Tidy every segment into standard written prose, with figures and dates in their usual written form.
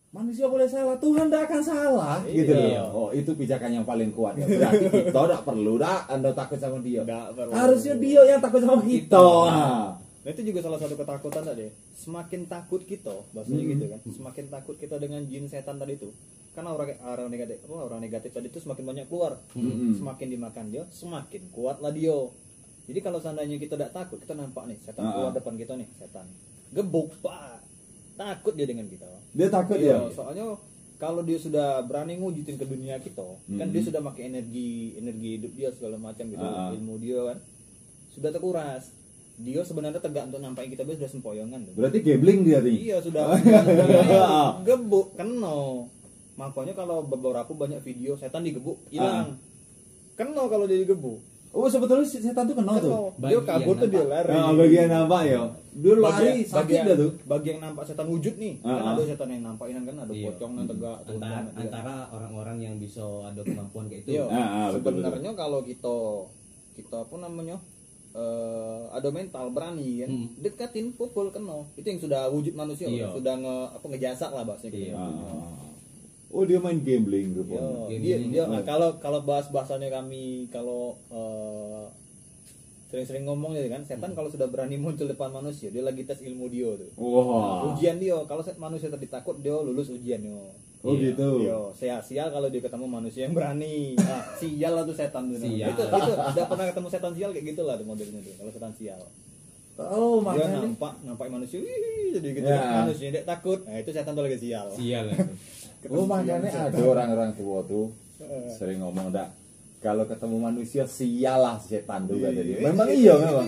manusia boleh salah, Tuhan tidak akan salah, gitu Iya. loh. Oh, itu pijakan yang paling kuat ya. Berarti kita tidak perlu Anda takut sama dia. Nggak perlu. Harusnya dia yang takut sama kita. Nah, itu juga salah satu ketakutan tadi. Semakin takut kita, bahasanya gitu kan. Semakin takut kita dengan jin setan tadi itu. Karena orang negatif tadi itu semakin banyak keluar. Semakin dimakan dia, semakin kuatlah dia. Jadi kalau seandainya kita tidak takut, kita nampak nih setan keluar depan kita nih, setan. Gebuk, Pak. Takut dia dengan kita. Dia takut Iya, ya. soalnya kalau dia sudah berani ngujutin ke dunia kita, kan dia sudah pakai energi hidup dia segala macam gitu, ilmu dia kan sudah terkuras. Dia sebenarnya tegak untuk nampakin kita, dia sudah sempoyongan tuh. Berarti gambling dia nih. Iya sudah gebuk kena. Makanya kalau beberapa banyak video setan digebuk hilang. Kena kalau dia digebuk. Oh, sebetulnya setan tuh kenal tuh. Dia kabur tuh dia lari. Nah, bagian nampak ya. Dia lari sakit dah tuh. Bagi yang nampak setan wujud nih, kan ada setan yang nampakin kan ada pocong dan tegak. Antara orang-orang yang bisa ada kemampuan kayak itu. Iya. Betul. Sebenarnya kalau kita apa namanya ada mental berani kan, dekatin pukul kena. Itu yang sudah wujud manusia, sudah ngejasa lah bahasanya gitu. Oh, dia main gambling gitu. Dia kalau bahasanya kami kalau sering-sering ngomong ya kan, setan kalau sudah berani muncul depan manusia, dia lagi tes ilmu dia tuh. Wah. Ujian dia, kalau manusia tadi takut, dia lulus ujian yo. Oh gitu. Yo, sial kalau dia ketemu manusia yang berani. Sial lah tuh setan tuh. Itu udah pernah ketemu setan sial kayak gitulah tuh modelnya tuh. Kalau setan sial. Oh, Dia makanya nampak manusia, jadi gitu. Manusia dia takut. Nah, itu setan tuh lagi sial. Sial. makanya ada orang-orang tua tuh sering ngomong kalau ketemu manusia sialah setan tuh kata dia. Memang iya memang.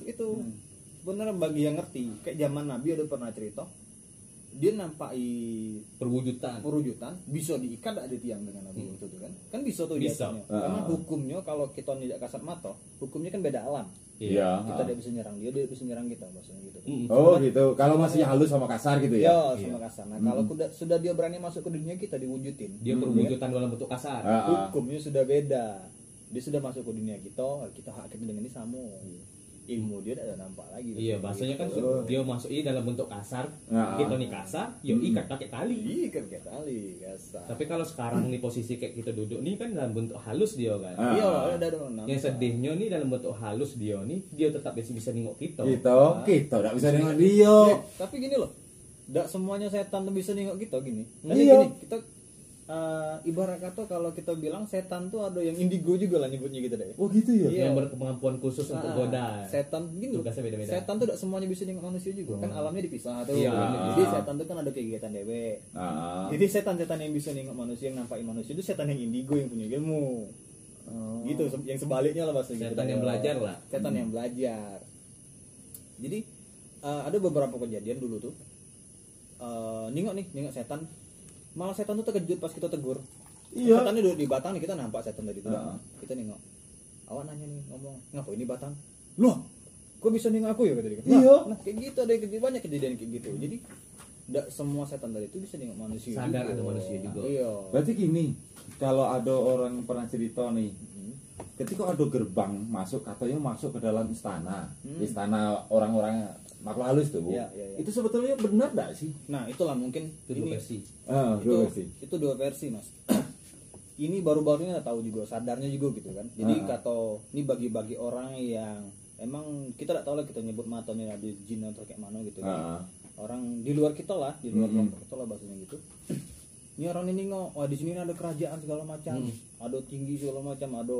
Itu bener bagi yang ngerti. Kayak zaman Nabi ada pernah cerita, dia nampai perwujudan bisa diikat ada tiang dengan Nabi itu tuh kan bisa tuh biasanya. Karena hukumnya kalau kita tidak kasat mata, hukumnya kan beda alam. Iya. Kita tidak bisa nyerang dia bisa nyerang kita maksudnya gitu. Oh gitu. Kalau masih halus sama kasar gitu ya. Sama kasar. Nah, kalau sudah dia berani masuk ke dunia kita diwujudin. Dia perwujudan dalam bentuk kasar. Hukumnya sudah beda. Dia sudah masuk ke dunia kita hak kita dengan ini sama. Ilmu dia tidak nampak lagi. Iya, bahasanya kan dia masuk ini dalam bentuk kasar. Kita nih kasar, yo ikat pakai tali. Ikat pakai tali, kasar. Tapi kalau sekarang nih posisi kayak kita duduk nih kan dalam bentuk halus dia kan. Iya, ada Yang sedihnya nih dalam bentuk halus dia tetap bisa nengok kita. Kita tidak bisa nengok dia. Tapi gini loh. Tidak semuanya setan tuh bisa nengok kita gini. Iya. Gini, kita ibarat kata kalau kita bilang setan tuh ada yang indigo juga lah nyebutnya gitu deh. Oh gitu ya. Iya. Yang berkemampuan khusus untuk goda. Setan gini loh. Tugasnya beda-beda. Setan tuh tidak semuanya bisa nengok manusia juga. Kan alamnya dipisah tuh. Iya. Jadi setan tuh kan ada kegiatan dewe. Jadi setan-setan yang bisa nengok manusia, yang nampakin manusia itu setan yang indigo yang punya ilmu. Gitu, yang sebaliknya lah bahasa setan yang belajar lah. Setan yang belajar. Jadi ada beberapa kejadian dulu tuh. Nengok setan. Malah setan tuh terkejut pas kita tegur. Iya. Setannya duduk di batang nih, kita nampak setan tadi tuh. Kita nengok. Awak nanya nih ngomong, ngapain ini batang? Loh, kok bisa nengok aku ya kata dia. Iya. Nah, kayak gitu ada banyak kejadian kayak gitu. Jadi tidak semua setan tadi itu bisa nengok manusia. Sadar juga. ada manusia juga. Iya. Berarti gini, kalau ada orang pernah cerita nih, ketika ada gerbang masuk katanya masuk ke dalam istana orang-orang makhluk halus tuh. Iya. Itu sebetulnya benar enggak sih? Nah, itulah mungkin Itu dua versi. Itu dua versi, Mas. Ini baru-baru ini tahu juga, sadarnya juga gitu kan. Jadi kata ini bagi-bagi orang yang emang kita tidak tahu lah, kita nyebut matanya ada jin atau kayak mana gitu kan. Orang di luar kita lah, di luar kelompok kita lah bahasanya gitu. Ini orang ini wah di sini ada kerajaan segala macam, ada tinggi segala macam, ada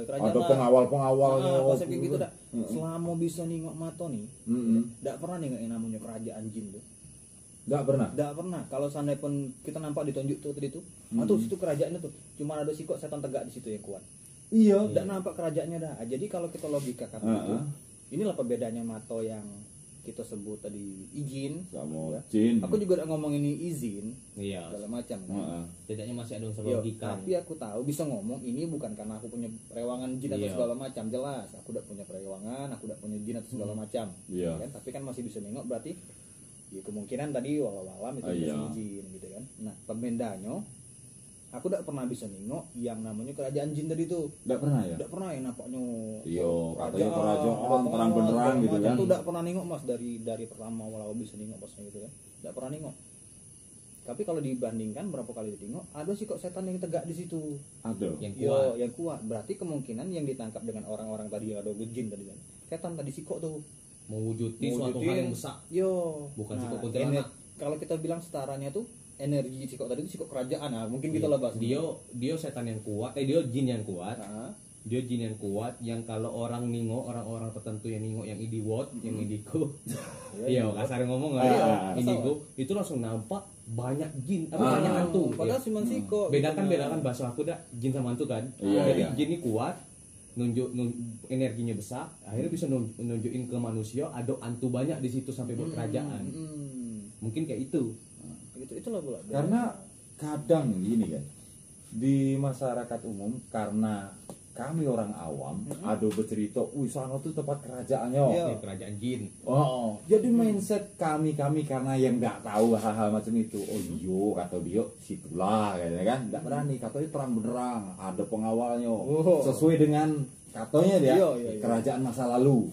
kerajaan ada pengawal-pengawalnya. Pas kayak gitu dah. Selama bisa nengok mata nih, tidak pernah nengok yang namanya kerajaan jin tuh. Enggak pernah. Tidak pernah. Kalau seandainya pun kita nampak ditunjuk tuh tadi tuh, tuh situ kerajaannya tuh. Cuma ada sikok setan tegak di situ yang kuat. Iya. Tidak nampak kerajaannya dah. Jadi kalau kita logika kan itu, inilah perbedaannya mata yang kita sebut tadi izin sama jin. Aku juga udah ngomong ini izin, segala macam. Setidaknya masih ada unsur Yo, logika. tapi aku tahu bisa ngomong ini bukan karena aku punya perewangan jin atau segala macam. Jelas, aku udah punya perewangan, aku udah punya jin atau segala macam. Kan? Tapi kan masih bisa nengok, berarti ya kemungkinan tadi walau-walam itu bisa jin gitu kan. Nah, pembedanya aku tidak pernah bisa nengok yang namanya kerajaan jin tadi tuh. Tidak pernah ya? Tidak pernah yang nampaknya. Iya, katanya kerajaan terang benderang gitu kan. Aku tidak pernah nengok Mas dari pertama walau bisa nengok pasnya gitu kan. Tidak pernah nengok. Tapi kalau dibandingkan berapa kali ditengok, ada sih kok setan yang tegak di situ. Ada. Yang kuat. Berarti kemungkinan yang ditangkap dengan orang-orang tadi yang ada jin tadi kan. Setan tadi sikok tuh mewujudi suatu hal yang besar. Bukan sikok kuntilanak. Kalau kita bilang setaranya tuh energi sikok tadi itu sikok kerajaan. Nah, mungkin kita lah bahas. Dia setan yang kuat, dia jin yang kuat. Dia jin yang kuat yang kalau orang ningok, orang-orang tertentu yang ningok yang idiwot, yang indigo. Iya, kasar ngomong indigo, itu langsung nampak banyak jin, banyak hantu. Padahal cuma siko. Bedakan bahasa aku dah jin sama hantu kan. Jadi jin ini kuat, nunjuk energinya besar, akhirnya bisa nunjukin ke manusia ada hantu banyak di situ sampai berkerajaan. Mungkin kayak itu. Itulah pula. Karena kadang gini kan. Di masyarakat umum karena kami orang awam ada bercerita, sana tuh tempat kerajaannya, kerajaan jin. Jadi mindset kami karena yang nggak tahu hal-hal macam itu, kata dia situlah, kayaknya kan, nggak berani, katanya terang benderang, ada pengawalnya, sesuai dengan katanya dia kerajaan masa lalu,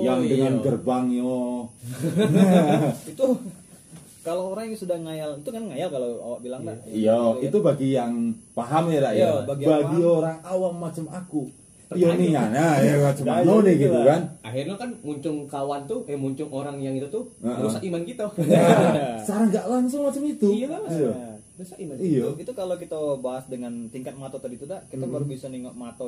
yang dengan gerbangnya. Itu kalau orang yang sudah ngayal, itu kan ngayal kalau awak bilang tak? Itu bagi yang paham ya, bagi orang awam macam aku. Nih macam mana gitu kan. Akhirnya kan muncul kawan tuh, muncul orang yang itu tuh rusak iman kita. Secara nggak langsung macam itu. Rusak iman. Itu kalau kita bahas dengan tingkat mata tadi itu tak, kita baru bisa nengok mata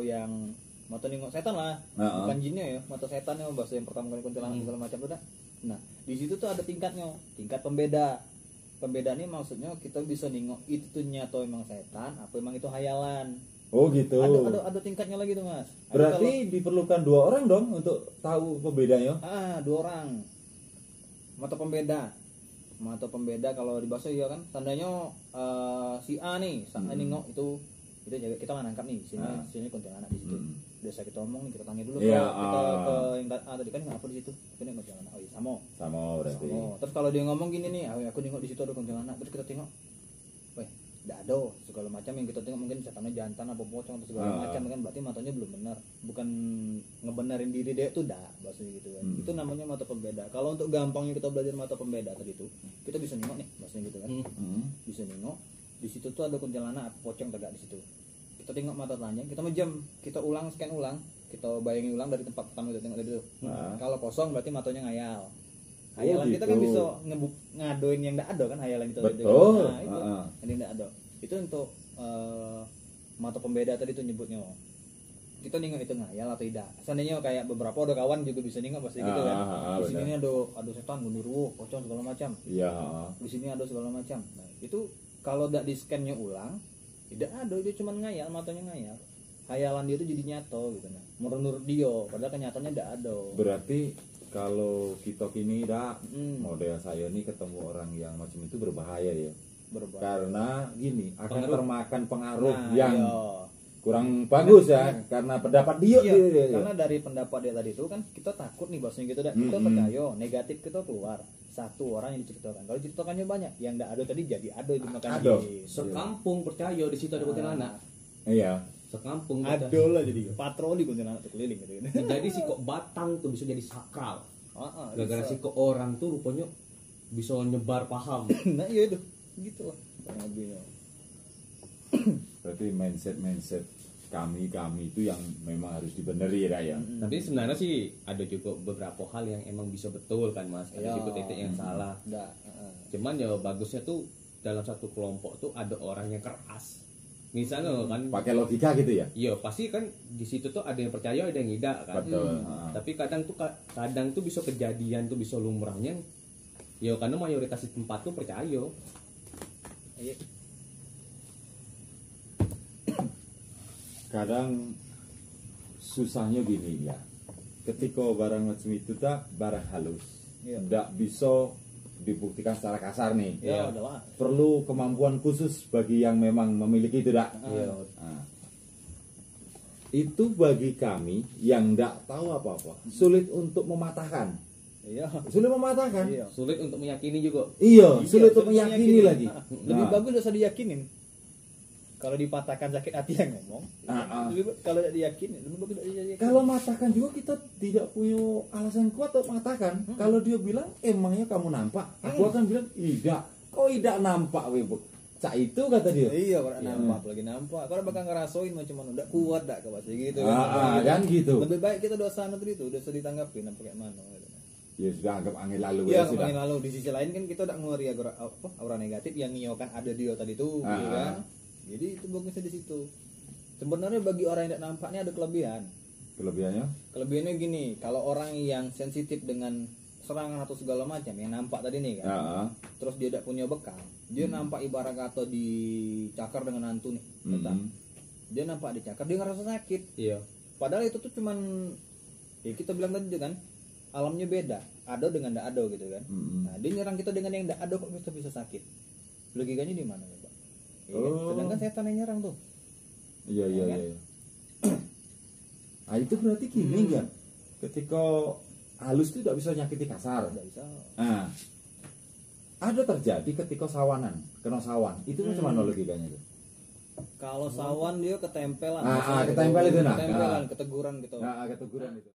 nengok setan lah, bukan jinnya ya, mata setan yang bahasa yang pertama kali kuntilanak segala macam itu tak. Nah, di situ tuh ada tingkatnya, tingkat pembeda. Pembeda ini maksudnya kita bisa nengok itu tuh nyata emang setan, apa emang itu hayalan. Oh gitu. Ada tingkatnya lagi tuh Mas. Berarti diperlukan 2 orang dong untuk tahu pembedanya. 2 orang. Mata pembeda kalau di bahasa ya kan, tandanya si A nih, saat nengok itu kita kan nangkap nih, sini kuntilanak di situ. Biasa kita omong nih, kita tanya dulu kita ke yang tadi kan apa di situ. Kita nengok kuntilanak. Sama berarti. Terus kalau dia ngomong gini nih, aku nengok di situ ada kuntilanak, terus kita tengok. Enggak ada segala macam yang kita tengok, mungkin setannya jantan apa pocong atau segala macam kan, berarti matanya belum benar. Bukan ngebenerin diri dia itu bahasanya gitu kan. Itu namanya mata pembeda. Kalau untuk gampangnya kita belajar mata pembeda tadi itu, kita bisa nengok nih bahasanya gitu kan. Bisa nengok di situ tuh ada kuntilanak apa pocong tegak di situ. Kita tengok mata telanjang, kita menjam, kita scan ulang, kita bayangin ulang dari tempat pertama kita tengok dari itu. Kalau kosong berarti matanya ngayal. Hayalan kita kan bisa ngadoin yang tidak ada kan, hayalan kita. Betul. Itu yang tidak ada. Itu untuk mata pembeda tadi tuh nyebutnya. Kita nengok itu ngayal atau tidak. Seandainya kayak beberapa ada kawan juga bisa nengok pasti gitu kan. Di sini ada setan, genderuwo, pocong segala macam. Di sini ada segala macam. Nah, itu kalau tidak di scan-nya ulang, tidak ada, dia cuma ngayal, matanya ngayal. Hayalan dia itu jadi nyata gitu nah. Menurut dia, padahal kenyataannya tidak ada. Berarti kalau kita kini model saya nih ketemu orang yang macam itu berbahaya ya. Karena gini, akan termakan pengaruh yang kurang bagus ya, karena pendapat dia. Karena dari pendapat dia tadi itu kan kita takut nih bahasanya gitu dah. Kita percaya negatif kita keluar. Satu orang yang diceritakan. Kalau ceritakannya banyak, yang tidak ada tadi jadi ada di makan sekampung percaya di situ ada kuntilanak. Iya. Sekampung ada lah, jadi patroli kuntilanak tuh keliling gitu. Jadi si kok batang tuh bisa jadi sakral. Gara-gara si kok orang tuh rupanya bisa nyebar paham. Nah iya itu, gitulah. Berarti mindset kami itu yang memang harus dibeneri ya. Tapi sebenarnya sih ada juga beberapa hal yang emang bisa betul kan Mas. Ada juga titik yang salah. Cuman ya bagusnya tuh dalam satu kelompok tuh ada orang yang keras. Misalnya kan pakai logika gitu ya. Iya, pasti kan di situ tuh ada yang percaya, ada yang tidak kan. Betul. Tapi kadang tuh bisa kejadian tuh bisa lumrahnya. Ya karena mayoritas di tempat tuh percaya. Kadang susahnya gini ya, ketika barang macam itu barang halus, tidak bisa dibuktikan secara kasar nih. Perlu kemampuan khusus bagi yang memang memiliki itu itu bagi kami yang tidak tahu apa-apa sulit untuk mematahkan. Sulit untuk meyakini juga. Sulit untuk meyakini lagi. Lebih bagus usah diyakinin. Kalau dipatahkan sakit hati yang ngomong. Kalau tidak diyakini, lebih bagus tidak diyakini. Kalau matahkan juga kita tidak punya alasan kuat untuk matahkan. Kalau dia bilang emangnya kamu nampak, aku akan bilang tidak. kok tidak nampak weh bu cak itu kata dia. Iya kalau nampak lagi nampak kalau bakal ngerasain macam mana udah kuat dak kayak gitu kan gitu. Lebih baik kita dosa nanti itu udah sedih tanggapin apa kayak mana gitu. Ya sudah anggap angin lalu ya sudah. Angin lalu di sisi lain kan kita udah ngeri aura negatif yang ngiokan ada dia tadi tuh gitu kan. Jadi itu bagusnya di situ. Sebenarnya bagi orang yang tidak nampaknya ada kelebihan. Kelebihannya gini, kalau orang yang sensitif dengan serangan atau segala macam yang nampak tadi nih kan. Terus dia tidak punya bekal. Dia nampak ibarat kata dicakar dengan hantu nih. Dia nampak dicakar, dia ngerasa sakit. Iya. Padahal itu tuh cuman ya kita bilang tadi kan alamnya beda, ado dengan tidak ado gitu kan. Nah, dia nyerang kita dengan yang tidak ado kok bisa sakit. Logikanya di mana, Pak? Sedangkan setan yang nyerang tuh. Iya. Nah, itu berarti gini kan. Ketika halus itu tidak bisa nyakiti kasar. Tidak bisa. Nah, ada terjadi ketika sawanan, kena sawan. Itu macam mana logikanya itu? Kalau sawan dia ketempelan. Ketempel itu nah. Ketempelan, keteguran gitu. Keteguran itu.